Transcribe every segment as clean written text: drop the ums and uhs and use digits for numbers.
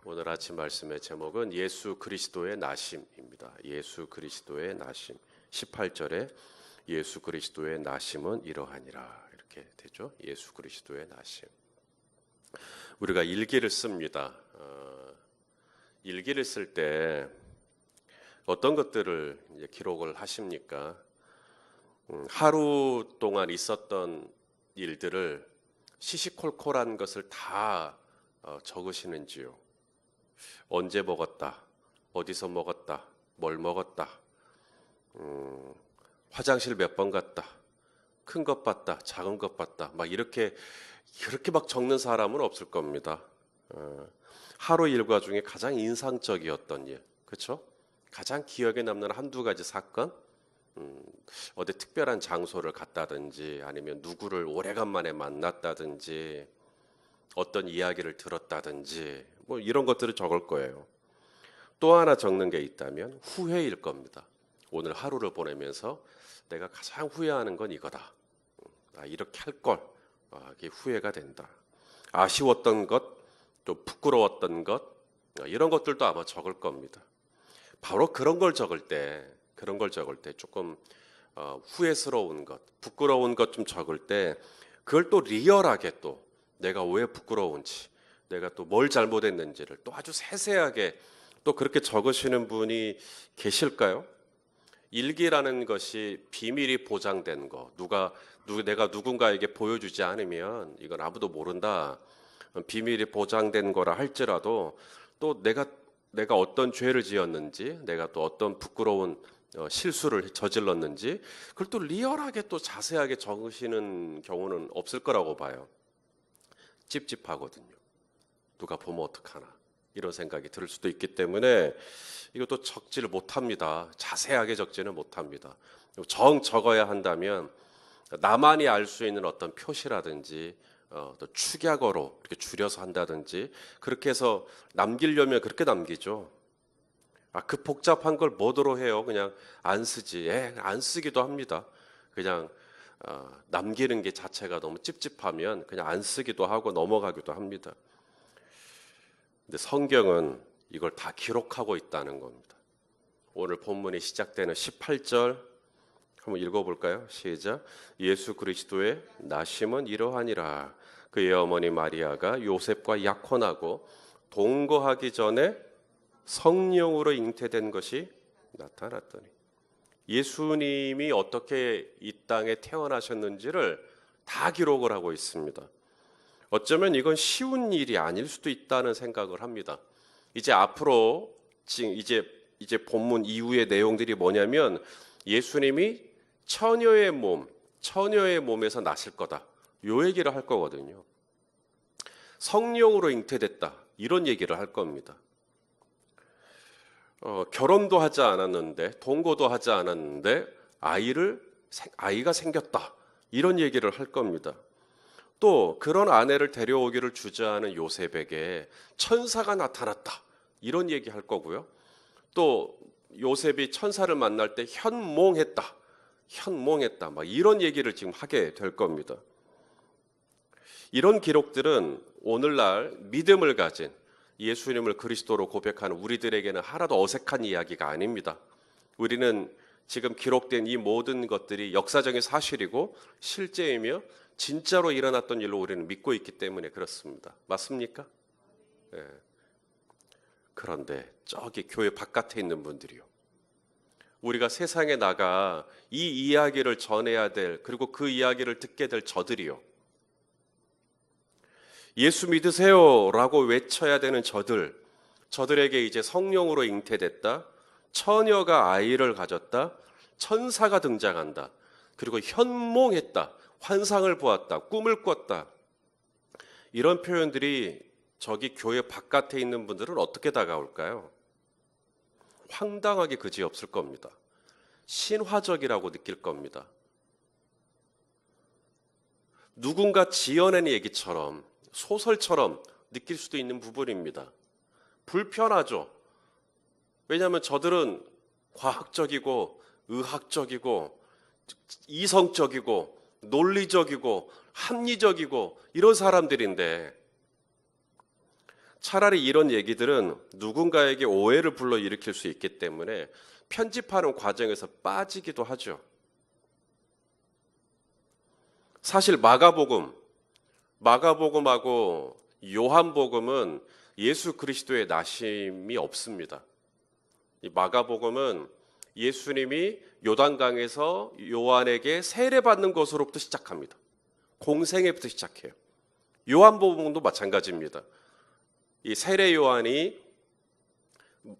오늘 아침 말씀의 제목은 예수 그리스도의 나심입니다. 예수 그리스도의 나심. 18절에 예수 그리스도의 나심은 이러하니라 이렇게 되죠. 예수 그리스도의 나심. 우리가 일기를 씁니다. 일기를 쓸 때 어떤 것들을 이제 기록을 하십니까? 하루 동안 있었던 일들을 시시콜콜한 것을 다 적으시는지요? 언제 먹었다, 어디서 먹었다, 뭘 먹었다, 화장실 몇 번 갔다, 큰 것 봤다, 작은 것 봤다, 막 이렇게 막 적는 사람은 없을 겁니다. 하루 일과 중에 가장 인상적이었던 일, 그렇죠? 가장 기억에 남는 한두 가지 사건, 어디 특별한 장소를 갔다든지 아니면 누구를 오래간만에 만났다든지 어떤 이야기를 들었다든지 뭐 이런 것들을 적을 거예요. 또 하나 적는 게 있다면 후회일 겁니다. 오늘 하루를 보내면서 내가 가장 후회하는 건 이거다. 이렇게 할 걸. 이게 후회가 된다. 아쉬웠던 것, 또 부끄러웠던 것, 이런 것들도 아마 적을 겁니다. 바로 그런 걸 적을 때 조금 후회스러운 것, 부끄러운 것 좀 적을 때 그걸 또 리얼하게 또 내가 왜 부끄러운지, 내가 또 뭘 잘못했는지를 또 아주 세세하게 또 그렇게 적으시는 분이 계실까요? 일기라는 것이 비밀이 보장된 거, 내가 누군가에게 보여주지 않으면 이건 아무도 모른다. 비밀이 보장된 거라 할지라도 또 내가 어떤 죄를 지었는지, 내가 또 어떤 부끄러운 실수를 저질렀는지 그걸 또 리얼하게 또 자세하게 적으시는 경우는 없을 거라고 봐요. 찝찝하거든요. 누가 보면 어떡하나 이런 생각이 들 수도 있기 때문에 이것도 적지를 못합니다. 자세하게 적지는 못합니다. 적어야 한다면 나만이 알 수 있는 어떤 표시라든지 또 축약어로 이렇게 줄여서 한다든지 그렇게 해서 남기려면 그렇게 남기죠. 그 복잡한 걸 뭐더러 해요? 그냥 안 쓰지. 안 쓰기도 합니다. 그냥 남기는 게 자체가 너무 찝찝하면 그냥 안 쓰기도 하고 넘어가기도 합니다. 근데 성경은 이걸 다 기록하고 있다는 겁니다. 오늘 본문이 시작되는 18절 한번 읽어볼까요? 시작. 예수 그리스도의 나심은 이러하니라. 그의 어머니 마리아가 요셉과 약혼하고 동거하기 전에 성령으로 잉태된 것이 나타났더니 예수님이 어떻게 이 땅에 태어나셨는지를 다 기록을 하고 있습니다. 어쩌면 이건 쉬운 일이 아닐 수도 있다는 생각을 합니다. 이제 앞으로 이제 본문 이후의 내용들이 뭐냐면 예수님이 처녀의 몸에서 나실 거다. 요 얘기를 할 거거든요. 성령으로 잉태됐다. 이런 얘기를 할 겁니다. 결혼도 하지 않았는데 동거도 하지 않았는데 아이가 생겼다. 이런 얘기를 할 겁니다. 또 그런 아내를 데려오기를 주저하는 요셉에게 천사가 나타났다. 이런 얘기 할 거고요. 또 요셉이 천사를 만날 때 현몽했다. 막 이런 얘기를 지금 하게 될 겁니다. 이런 기록들은 오늘날 믿음을 가진 예수님을 그리스도로 고백하는 우리들에게는 하나도 어색한 이야기가 아닙니다. 우리는 지금 기록된 이 모든 것들이 역사적인 사실이고 실제이며 진짜로 일어났던 일로 우리는 믿고 있기 때문에 그렇습니다. 맞습니까? 네. 그런데 저기 교회 바깥에 있는 분들이요. 우리가 세상에 나가 이 이야기를 전해야 될, 그리고 그 이야기를 듣게 될 저들이요. 예수 믿으세요 라고 외쳐야 되는 저들에게 이제 성령으로 잉태됐다, 처녀가 아이를 가졌다, 천사가 등장한다, 그리고 현몽했다, 환상을 보았다, 꿈을 꿨다. 이런 표현들이 저기 교회 바깥에 있는 분들은 어떻게 다가올까요? 황당하게 그지없을 겁니다. 신화적이라고 느낄 겁니다. 누군가 지어낸 얘기처럼, 소설처럼 느낄 수도 있는 부분입니다. 불편하죠. 왜냐하면 저들은 과학적이고 의학적이고 이성적이고 논리적이고 합리적이고 이런 사람들인데 차라리 이런 얘기들은 누군가에게 오해를 불러일으킬 수 있기 때문에 편집하는 과정에서 빠지기도 하죠. 사실 마가복음하고 요한복음은 예수 그리스도의 나심이 없습니다. 이 마가복음은 예수님이 요단강에서 요한에게 세례받는 것으로부터 시작합니다. 공생애부터 시작해요. 요한복음도 마찬가지입니다. 이 세례 요한이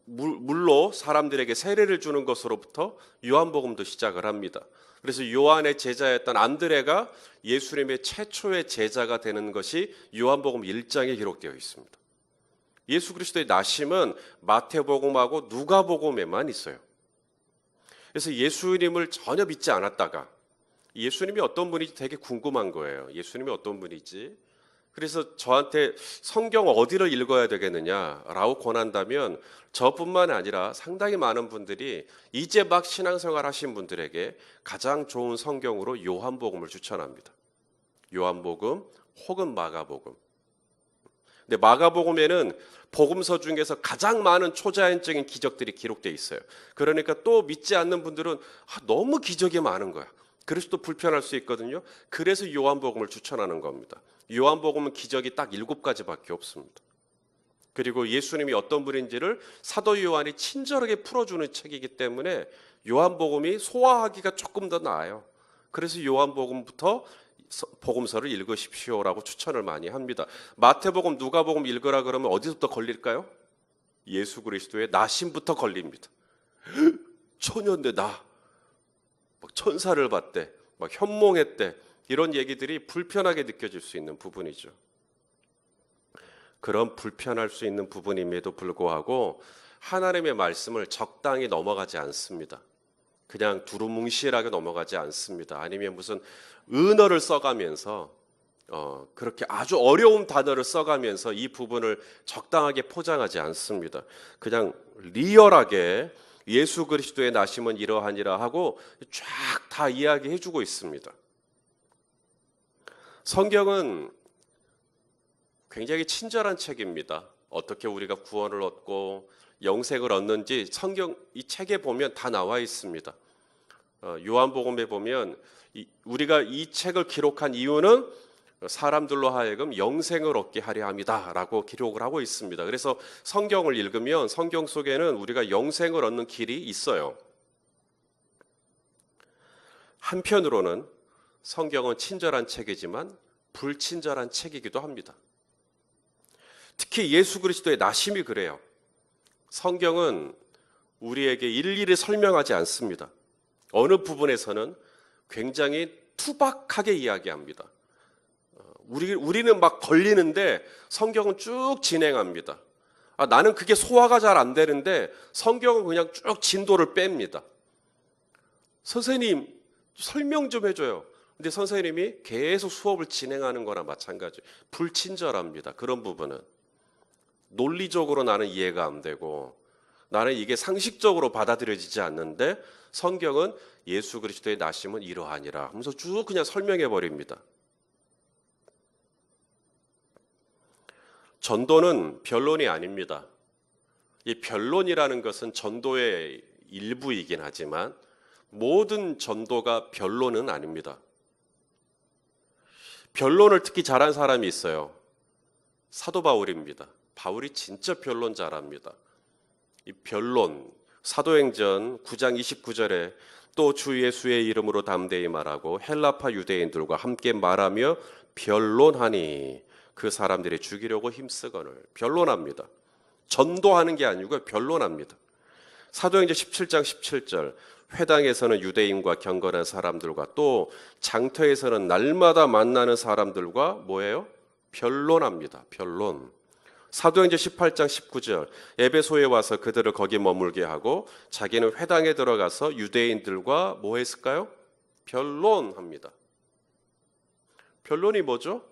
물로 사람들에게 세례를 주는 것으로부터 요한복음도 시작을 합니다. 그래서 요한의 제자였던 안드레가 예수님의 최초의 제자가 되는 것이 요한복음 1장에 기록되어 있습니다. 예수 그리스도의 나심은 마태복음하고 누가복음에만 있어요. 그래서 예수님을 전혀 믿지 않았다가 예수님이 어떤 분인지 되게 궁금한 거예요. 예수님이 어떤 분이지? 그래서 저한테 성경 어디를 읽어야 되겠느냐라고 권한다면 저뿐만 아니라 상당히 많은 분들이 이제 막 신앙생활 하신 분들에게 가장 좋은 성경으로 요한복음을 추천합니다. 요한복음 혹은 마가복음. 근데 마가복음에는 복음서 중에서 가장 많은 초자연적인 기적들이 기록되어 있어요. 그러니까 또 믿지 않는 분들은 너무 기적이 많은 거야. 그래서 또 불편할 수 있거든요. 그래서 요한복음을 추천하는 겁니다. 요한복음은 기적이 딱 7가지밖에 없습니다. 그리고 예수님이 어떤 분인지를 사도 요한이 친절하게 풀어주는 책이기 때문에 요한복음이 소화하기가 조금 더 나아요. 그래서 요한복음부터 복음서를 읽으십시오라고 추천을 많이 합니다. 마태복음, 누가복음 읽으라 그러면 어디서부터 걸릴까요? 예수 그리스도의 나심부터 걸립니다. 초년대 나 막 천사를 봤대, 막 현몽했대, 이런 얘기들이 불편하게 느껴질 수 있는 부분이죠. 그런 불편할 수 있는 부분임에도 불구하고 하나님의 말씀을 적당히 넘어가지 않습니다. 그냥 두루뭉실하게 넘어가지 않습니다. 아니면 무슨 은어를 써가면서 그렇게 아주 어려운 단어를 써가면서 이 부분을 적당하게 포장하지 않습니다. 그냥 리얼하게 예수 그리스도의 나심은 이러하니라 하고 쫙 다 이야기해주고 있습니다. 성경은 굉장히 친절한 책입니다. 어떻게 우리가 구원을 얻고 영생을 얻는지 성경 이 책에 보면 다 나와 있습니다. 요한복음에 보면 우리가 이 책을 기록한 이유는 사람들로 하여금 영생을 얻게 하려 함이다라고 기록을 하고 있습니다. 그래서 성경을 읽으면 성경 속에는 우리가 영생을 얻는 길이 있어요. 한편으로는 성경은 친절한 책이지만 불친절한 책이기도 합니다. 특히 예수 그리스도의 나심이 그래요. 성경은 우리에게 일일이 설명하지 않습니다. 어느 부분에서는 굉장히 투박하게 이야기합니다. 우리는 막 걸리는데 성경은 쭉 진행합니다. 나는 그게 소화가 잘 안 되는데 성경은 그냥 쭉 진도를 뺍니다. 선생님 설명 좀 해줘요. 근데 선생님이 계속 수업을 진행하는 거나 마찬가지. 불친절합니다. 그런 부분은. 논리적으로 나는 이해가 안 되고 나는 이게 상식적으로 받아들여지지 않는데 성경은 예수 그리스도의 나심은 이러하니라 하면서 쭉 그냥 설명해 버립니다. 전도는 변론이 아닙니다. 이 변론이라는 것은 전도의 일부이긴 하지만 모든 전도가 변론은 아닙니다. 변론을 특히 잘한 사람이 있어요. 사도 바울입니다. 바울이 진짜 변론 잘합니다. 이 변론, 사도행전 9장 29절에 또 주 예수의 이름으로 담대히 말하고 헬라파 유대인들과 함께 말하며 변론하니 그 사람들이 죽이려고 힘쓰거늘. 변론합니다. 전도하는 게 아니고 변론합니다. 사도행전 17장 17절 회당에서는 유대인과 경건한 사람들과 또 장터에서는 날마다 만나는 사람들과 뭐예요? 변론합니다. 변론. 사도행전 18장 19절 에베소에 와서 그들을 거기 머물게 하고 자기는 회당에 들어가서 유대인들과 뭐 했을까요? 변론합니다. 변론이 뭐죠?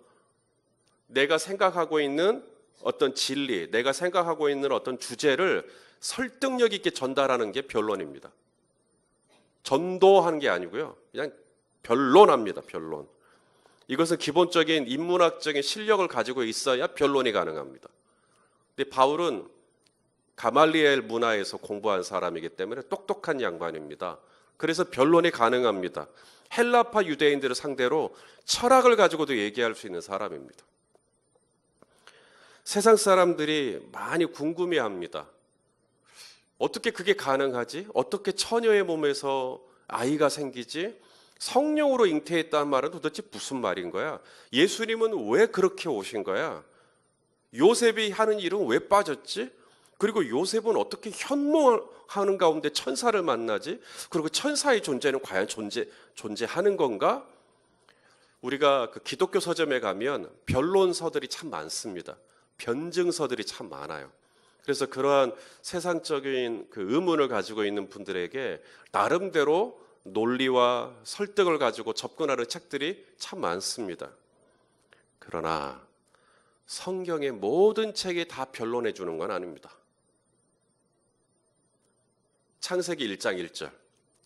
내가 생각하고 있는 어떤 진리, 내가 생각하고 있는 어떤 주제를 설득력 있게 전달하는 게 변론입니다. 전도하는 게 아니고요. 그냥 변론합니다. 변론. 이것은 기본적인 인문학적인 실력을 가지고 있어야 변론이 가능합니다. 근데 바울은 가말리엘 문화에서 공부한 사람이기 때문에 똑똑한 양반입니다. 그래서 변론이 가능합니다. 헬라파 유대인들을 상대로 철학을 가지고도 얘기할 수 있는 사람입니다. 세상 사람들이 많이 궁금해합니다. 어떻게 그게 가능하지? 어떻게 처녀의 몸에서 아이가 생기지? 성령으로 잉태했다는 말은 도대체 무슨 말인 거야? 예수님은 왜 그렇게 오신 거야? 요셉이 하는 일은 왜 빠졌지? 그리고 요셉은 어떻게 현몽하는 가운데 천사를 만나지? 그리고 천사의 존재는 과연 존재하는 건가? 우리가 그 기독교 서점에 가면 변론서들이 참 많습니다. 변증서들이 참 많아요. 그래서 그러한 세상적인 그 의문을 가지고 있는 분들에게 나름대로 논리와 설득을 가지고 접근하는 책들이 참 많습니다. 그러나 성경의 모든 책이 다 변론해 주는 건 아닙니다. 창세기 1장 1절.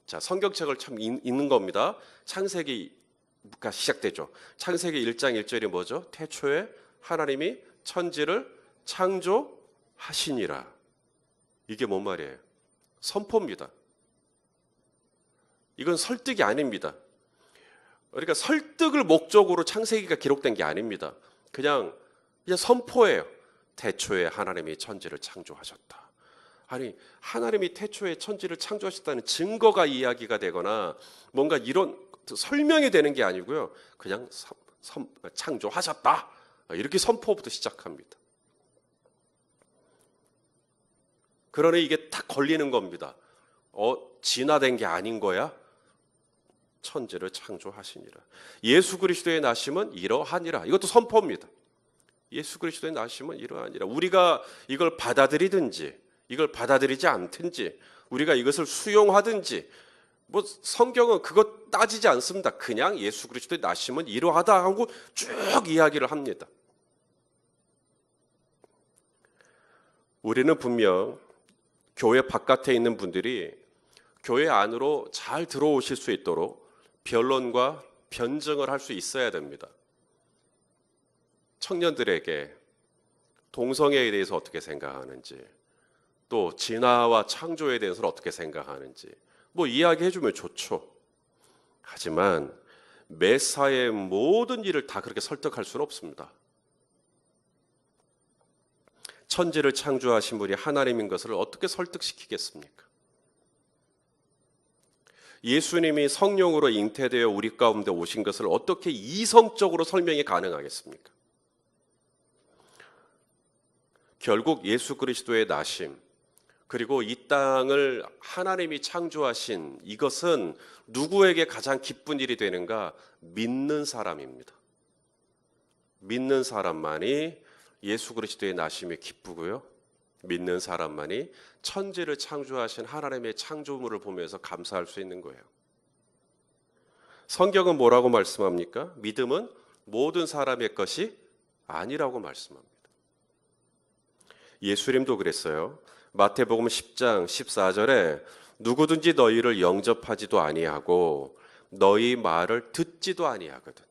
자, 성경책을 참 읽는 겁니다. 창세기가 시작되죠. 창세기 1장 1절이 뭐죠? 태초에 하나님이 천지를 창조하시니라. 이게 뭔 말이에요? 선포입니다. 이건 설득이 아닙니다. 그러니까 설득을 목적으로 창세기가 기록된 게 아닙니다. 그냥 선포예요. 태초에 하나님이 천지를 창조하셨다. 아니, 하나님이 태초에 천지를 창조하셨다는 증거가 이야기가 되거나 뭔가 이런 설명이 되는 게 아니고요. 그냥 창조하셨다. 이렇게 선포부터 시작합니다. 그러니 이게 딱 걸리는 겁니다. 진화된 게 아닌 거야? 천지를 창조하시니라. 예수 그리스도의 나심은 이러하니라. 이것도 선포입니다. 예수 그리스도의 나심은 이러하니라. 우리가 이걸 받아들이든지 이걸 받아들이지 않든지 우리가 이것을 수용하든지 뭐 성경은 그것 따지지 않습니다. 그냥 예수 그리스도의 나심은 이러하다 하고 쭉 이야기를 합니다. 우리는 분명 교회 바깥에 있는 분들이 교회 안으로 잘 들어오실 수 있도록 변론과 변증을 할 수 있어야 됩니다. 청년들에게 동성애에 대해서 어떻게 생각하는지, 또 진화와 창조에 대해서는 어떻게 생각하는지 뭐 이야기해 주면 좋죠. 하지만 메사의 모든 일을 다 그렇게 설득할 수는 없습니다. 천지를 창조하신 분이 하나님인 것을 어떻게 설득시키겠습니까? 예수님이 성령으로 잉태되어 우리 가운데 오신 것을 어떻게 이성적으로 설명이 가능하겠습니까? 결국 예수 그리스도의 나심, 그리고 이 땅을 하나님이 창조하신 이것은 누구에게 가장 기쁜 일이 되는가? 믿는 사람입니다. 믿는 사람만이 예수 그리스도의 나심이 기쁘고요. 믿는 사람만이 천지를 창조하신 하나님의 창조물을 보면서 감사할 수 있는 거예요. 성경은 뭐라고 말씀합니까? 믿음은 모든 사람의 것이 아니라고 말씀합니다. 예수님도 그랬어요. 마태복음 10장 14절에 누구든지 너희를 영접하지도 아니하고 너희 말을 듣지도 아니하거든.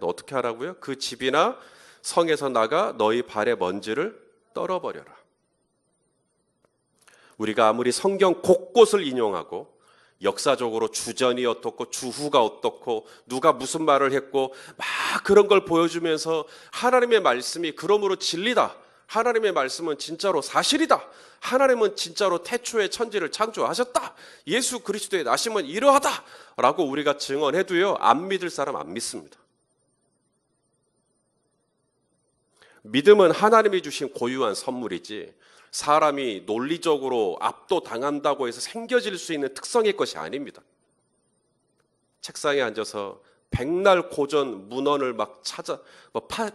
어떻게 하라고요? 그 집이나 성에서 나가 너희 발의 먼지를 떨어버려라. 우리가 아무리 성경 곳곳을 인용하고 역사적으로 주전이 어떻고 주후가 어떻고 누가 무슨 말을 했고 막 그런 걸 보여주면서 하나님의 말씀이 그러므로 진리다. 하나님의 말씀은 진짜로 사실이다. 하나님은 진짜로 태초에 천지를 창조하셨다. 예수 그리스도의 나심은 이러하다. 라고 우리가 증언해도요. 안 믿을 사람 안 믿습니다. 믿음은 하나님이 주신 고유한 선물이지 사람이 논리적으로 압도당한다고 해서 생겨질 수 있는 특성의 것이 아닙니다. 책상에 앉아서 백날 고전 문헌을 막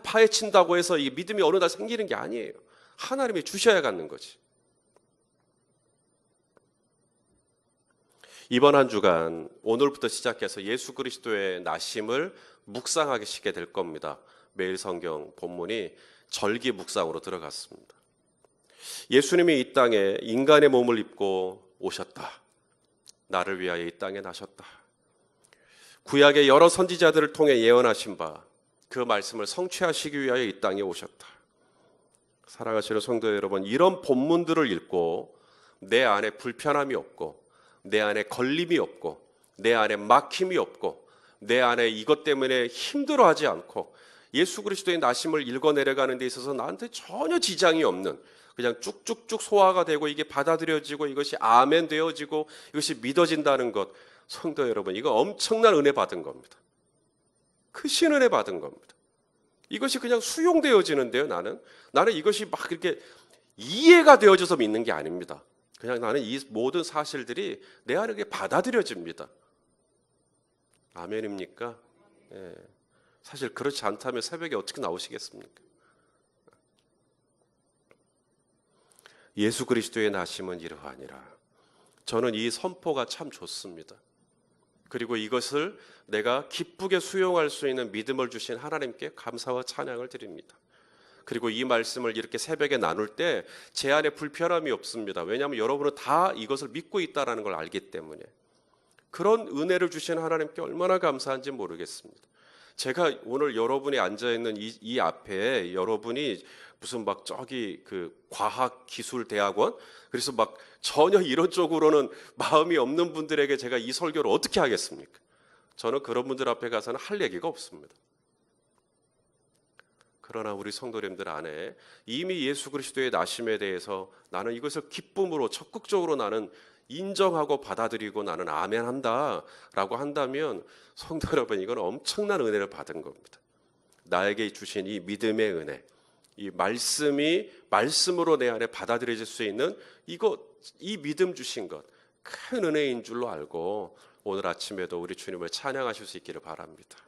파헤친다고 해서 이 믿음이 어느 날 생기는 게 아니에요. 하나님이 주셔야 갖는 거지. 이번 한 주간 오늘부터 시작해서 예수 그리스도의 나심을 묵상하시게 될 겁니다. 매일 성경 본문이 절기 묵상으로 들어갔습니다. 예수님이 이 땅에 인간의 몸을 입고 오셨다. 나를 위하여 이 땅에 나셨다. 구약의 여러 선지자들을 통해 예언하신 바 그 말씀을 성취하시기 위하여 이 땅에 오셨다. 사랑하시는 성도 여러분, 이런 본문들을 읽고 내 안에 불편함이 없고 내 안에 걸림이 없고 내 안에 막힘이 없고 내 안에 이것 때문에 힘들어하지 않고 예수 그리스도의 나심을 읽어 내려가는 데 있어서 나한테 전혀 지장이 없는, 그냥 쭉쭉쭉 소화가 되고 이게 받아들여지고 이것이 아멘 되어지고 이것이 믿어진다는 것, 성도 여러분, 이거 엄청난 은혜 받은 겁니다. 크신 은혜 받은 겁니다. 이것이 그냥 수용되어지는데요. 나는 이것이 막 이렇게 이해가 되어져서 믿는 게 아닙니다. 그냥 나는 이 모든 사실들이 내 안에 받아들여집니다. 아멘입니까? 예. 사실 그렇지 않다면 새벽에 어떻게 나오시겠습니까? 예수 그리스도의 나심은 이러하니라. 저는 이 선포가 참 좋습니다. 그리고 이것을 내가 기쁘게 수용할 수 있는 믿음을 주신 하나님께 감사와 찬양을 드립니다. 그리고 이 말씀을 이렇게 새벽에 나눌 때 제 안에 불편함이 없습니다. 왜냐하면 여러분은 다 이것을 믿고 있다는 걸 알기 때문에. 그런 은혜를 주신 하나님께 얼마나 감사한지 모르겠습니다. 제가 오늘 여러분이 앉아있는 이 앞에 여러분이 무슨 막 저기 그 과학기술대학원, 그래서 막 전혀 이런 쪽으로는 마음이 없는 분들에게 제가 이 설교를 어떻게 하겠습니까? 저는 그런 분들 앞에 가서는 할 얘기가 없습니다. 그러나 우리 성도님들 안에 이미 예수 그리스도의 나심에 대해서 나는 이것을 기쁨으로 적극적으로 나는 인정하고 받아들이고 나는 아멘한다 라고 한다면, 성도 여러분, 이건 엄청난 은혜를 받은 겁니다. 나에게 주신 이 믿음의 은혜, 이 말씀이 말씀으로 내 안에 받아들여질 수 있는 이 믿음 주신 것, 큰 은혜인 줄로 알고 오늘 아침에도 우리 주님을 찬양하실 수 있기를 바랍니다.